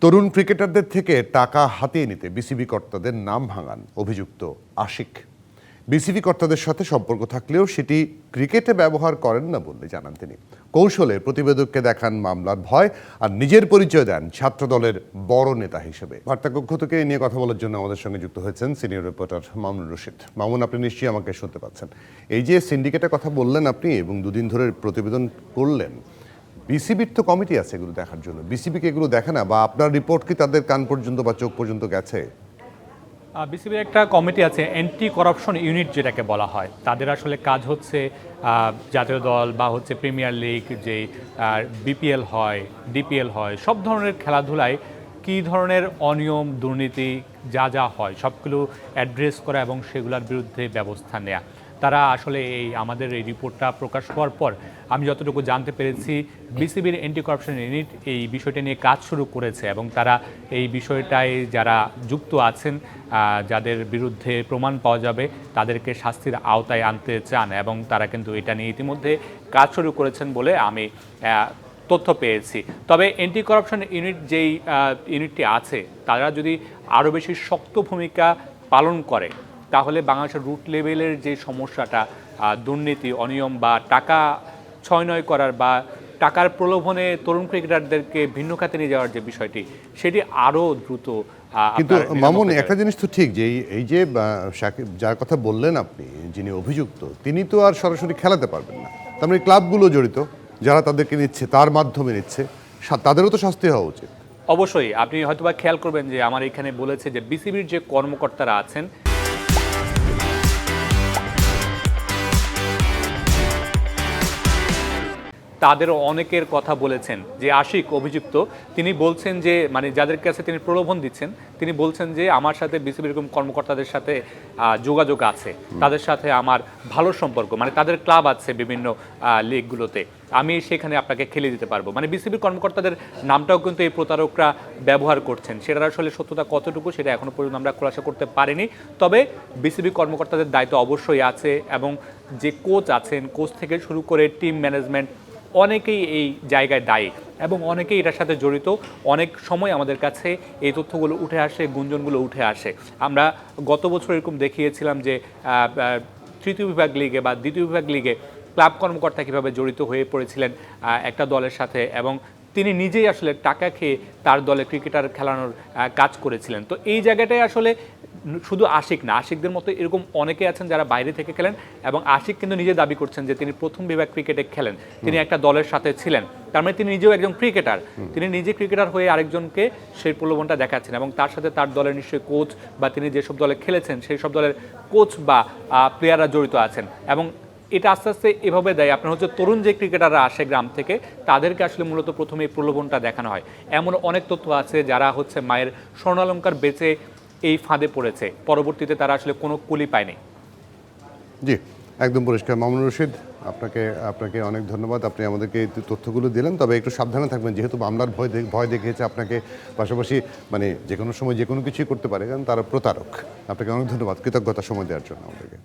তরুণ ক্রিকেটারদের থেকে টাকা হাতিয়ে নিতে বিসিবি কর্তাদের নাম ভাঙান অভিযুক্ত আশিক। বিসিবি কর্তাদের সাথে সম্পর্ক থাকলেও সেটি ক্রিকেটে ব্যবহার করেন না বলে জানান তিনি। কৌশলে প্রতিবেদককে দেখান মামলার ভয় আর নিজের পরিচয় দেন ছাত্রদলের বড় নেতা হিসেবে। বার্তাকক্ষ থেকে এ নিয়ে কথা বলার জন্য আমাদের সঙ্গে যুক্ত হয়েছেন সিনিয়র রিপোর্টার মামুন রশিদ। মামুন, আপনি নিশ্চয়ই আমাকে শুনতে পাচ্ছেন। এই যে সিন্ডিকেটের কথা বললেন আপনি এবং দুদিন ধরে প্রতিবেদন করলেন, বিসিবির তো কমিটি আছে এগুলো দেখার জন্য, বিসিবিকে এগুলো দেখে না? বা আপনার রিপোর্ট কি তাদের কান পর্যন্ত বা চোখ পর্যন্ত গেছে? বিসিবির একটা কমিটি আছে, অ্যান্টি করাপশন ইউনিট যেটাকে বলা হয়। তাদের আসলে কাজ হচ্ছে জাতীয় দল বা হচ্ছে প্রিমিয়ার লিগ, যে বিপিএল হয়, ডিপিএল হয়, সব ধরনের খেলাধুলায় কী ধরনের অনিয়ম দুর্নীতি যা যা হয় সবগুলো অ্যাড্রেস করা এবং সেগুলোর বিরুদ্ধে ব্যবস্থা নেওয়া। তারা আসলে আমাদের এই রিপোর্টটা প্রকাশ হওয়ার পর আমি যতটুকু জানতে পেরেছি, বিসিবির অ্যান্টি করাপশন ইউনিট এই বিষয়টা নিয়ে কাজ শুরু করেছে এবং তারা এই বিষয়টায় যারা যুক্ত আছেন, যাদের বিরুদ্ধে প্রমাণ পাওয়া যাবে তাদেরকে শাস্তির আওতায় আনতে চান এবং তারা কিন্তু এটা নিয়ে ইতিমধ্যে কাজ শুরু করেছেন বলে আমি তথ্য পেয়েছি। তবে অ্যান্টি করাপশন ইউনিট যেই ইউনিটটি আছে, তারা যদি আরও বেশি শক্ত ভূমিকা পালন করে তাহলে বাংলাদেশের রুট লেভেলের যে সমস্যাটা, দুর্নীতি, অনিয়ম বা টাকা ছয় করার বা টাকার প্রলোভনে তরুণ ক্রিকেটারদেরকে ভিন্ন খাতে নিয়ে যাওয়ার যে বিষয়টি, সেটি আরও দ্রুত। কিন্তু মামুন, একটা জিনিস তো ঠিক যে এই যে সাকিব যার কথা বললেন আপনি, যিনি অভিযুক্ত, তিনি তো আর সরাসরি খেলাতে পারবেন না। তার মানে ক্লাবগুলো জড়িত, যারা তাদেরকে নিচ্ছে, তার মাধ্যমে নিচ্ছে, তাদেরও তো শাস্তি হওয়া উচিত। অবশ্যই আপনি হয়তোবা খেয়াল করবেন যে আমার এখানে বলেছে যে বিসিবির যে কর্মকর্তারা আছেন তাদেরও অনেকের কথা বলেছেন। যে আশিক অভিযুক্ত, তিনি বলছেন যে মানে যাদের কাছে তিনি প্রলোভন দিচ্ছেন, তিনি বলছেন যে আমার সাথে বিসিবির এরকম কর্মকর্তাদের সাথে যোগাযোগ আছে, তাদের সাথে আমার ভালো সম্পর্ক, মানে তাদের ক্লাব আছে বিভিন্ন লিগগুলোতে, আমি সেখানে আপনাকে খেলে দিতে পারবো। মানে বিসিবির কর্মকর্তাদের নামটাও কিন্তু এই প্রতারকরা ব্যবহার করছেন। সেটার আসলে সত্যতা কতটুকু সেটা এখনো পর্যন্ত আমরা খোলাসা করতে পারিনি। তবে বিসিবি কর্মকর্তাদের দায়িত্ব অবশ্যই আছে এবং যে কোচ আছেন, কোচ থেকে শুরু করে টিম ম্যানেজমেন্ট, অনেকেই এই জায়গায় দায়ী এবং অনেকেই এটার সাথে জড়িত। অনেক সময় আমাদের কাছে এই তথ্যগুলো উঠে আসে, গুঞ্জনগুলো উঠে আসে। আমরা গত বছর এরকম দেখিয়েছিলাম যে তৃতীয় বিভাগ লিগে বা দ্বিতীয় বিভাগ লিগে ক্লাব কর্মকর্তা কীভাবে জড়িত হয়ে পড়েছিলেন একটা দলের সাথে এবং তিনি নিজেই আসলে টাকা খেয়ে তার দলে ক্রিকেটার খেলানোর কাজ করেছিলেন। তো এই জায়গাটায় আসলে শুধু আশিক না, আশিকদের মতো এরকম অনেকে আছেন যারা বাইরে থেকে খেলেন এবং আশিক কিন্তু নিজে দাবি করছেন যে তিনি প্রথম বিভাগ ক্রিকেটে খেলেন, তিনি একটা দলের সাথে ছিলেন, তার মানে তিনি নিজেও একজন ক্রিকেটার। তিনি নিজে ক্রিকেটার হয়ে আরেকজনকে সেই প্রলোভনটা দেখাচ্ছেন এবং তার সাথে তার দলের নিশ্চয়ই কোচ বা তিনি যেসব দলে খেলেছেন সেই সব দলের কোচ বা প্লেয়াররা জড়িত আছেন এবং এটা আস্তে আস্তে এভাবে দেয়। আপনার হচ্ছে তরুণ যে ক্রিকেটাররা আসে গ্রাম থেকে, তাদেরকে আসলে মূলত প্রথমে এই প্রলোভনটা দেখানো হয়। এমন অনেক তথ্য আছে যারা হচ্ছে মায়ের স্বর্ণালঙ্কার বেচে এই ফাঁদে পড়েছে, পরবর্তীতে তারা আসলে কোনো কুলি পায়নি। জি, একদম পরিষ্কার। মামুন রশিদ, আপনাকে অনেক ধন্যবাদ। আপনি আমাদেরকে এই তথ্যগুলো দিলেন। তবে একটু সাবধানে থাকবেন, যেহেতু মামলার ভয় দেখিয়েছে আপনাকে, পাশাপাশি মানে যে কোনো সময় যে কোনো কিছুই করতে পারে, কারণ তারা প্রতারক। আপনাকে অনেক ধন্যবাদ, কৃতজ্ঞতা সময় দেওয়ার জন্য আমাদেরকে।